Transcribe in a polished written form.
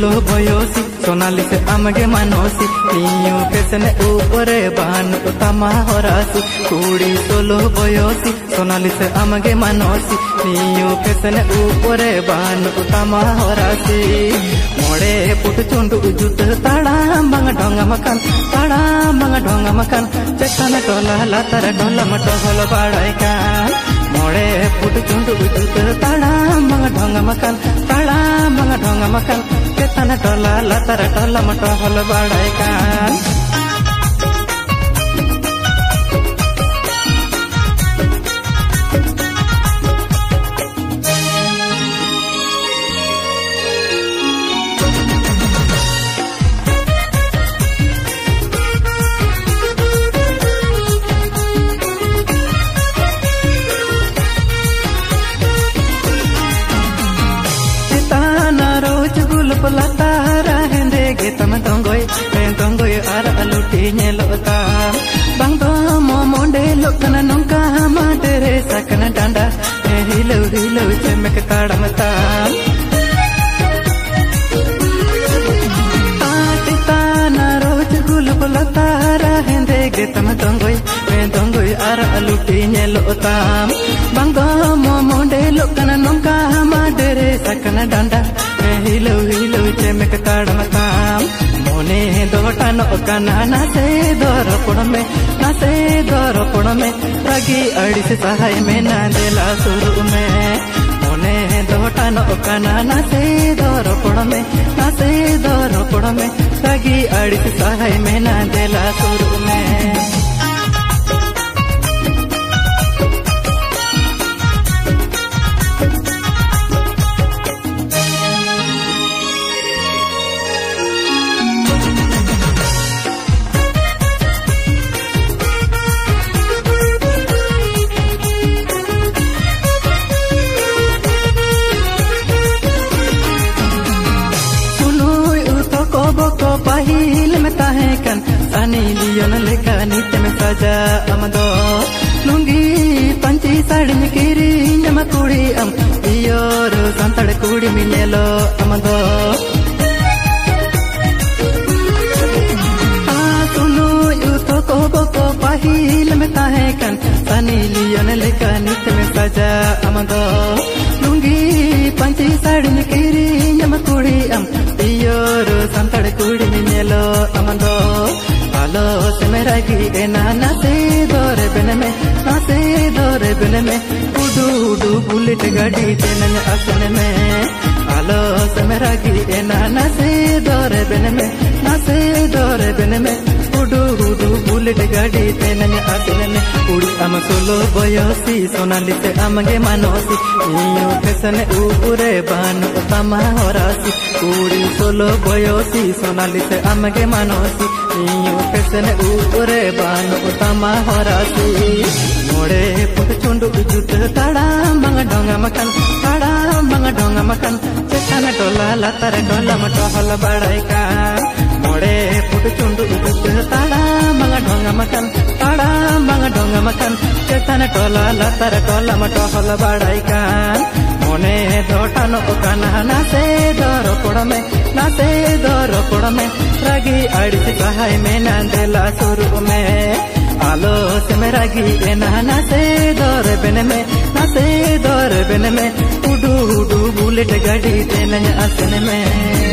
solo बयोसी Sonali से आमगे मानोसी neo पेसने ऊपरे बान तमा होरासी कुड़ी सोलो बयोसी सोनाली से आमगे मानोसी नियो पेसने ऊपरे बान तमा होरासी मोड़े पुट चुंडू जुत ताड़ा मंग ढोंगा मकान ताड़ा मंग ढोंगा मकान चेकन टोला लातर टोला मटो हल बाड़ाई का मोड़े पुट चुंडू जुत ताड़ा मंग ढोंगा मकान ताड़ा मंग ढोंगा मकान चेकन टोला लातर टोला मटो हल बाड़ाई का Pelatara hendege tama tonggoy ara aluti nyelota bang to monde lokana nongka madere sakana danda hilu chemek kadamata atitana roj gul pelatara hendege tama tonggoy ara aluti nyelota bang to monde lokana nongka madere sakana danda हिलो चेमेक काड़मता मोने दोटन ओकना नासे दर पुड़ में रगी अड़ी से सहाय में ना देला सुरु में मोने दोटन ओकना नासे दर पुड़ में रगी अड़ी से सहाय में ना देला सुरु में पहिल में ताहे कन सनी लियोन लेका नीचे में सजा अमदो लुंगी पंची साड़ी में किरी नम कुड़ी इयोर संतड़ कुड़ी मिलेलो अमदो सुनो यू तो को पहिल में ताहे कन सनी लियोन लेका नीचे में सजा अमदो लुंगी पंची साड़ी में किरी नम कुड़ी इयोर संतड़ कुड़ी मिलेलो अमदो आलो से मेरा की ना से दोरे बन में उडू बुलेट गाड़ी तेन असन में आलो से मेरा की ना से दोरे बन में उडू बुलेट गाड़ी तेन असन में उड़ी आम सोलो बयोसी सोनाली से आमगे मानोसी नियो फैशन ऊपरे बान तमा होरासी उड़ी सोलो बयोसी सोनाली से आमगे मानोसी नियो फैशन ऊपरे बान तमा होरासी मोड़े पुट चुंडू जुट ताड़ा मंग ढोंगा मकान चेकन टोला लातर टोला मटो हल बाड़ाई का मोड़े पुट चुंडू जुट ताड़ा मंग ढोंगा मकान चेकन टोला लातर टोला मटो हल बाड़ाई का मोने दोटन ओकना नासे दर पुड़ में रगी अड़ी से सहाय में ना देला सुरु में आलो से मेरा गी नासे दर बन में उडू बुलेट गाड़ी तेन असन में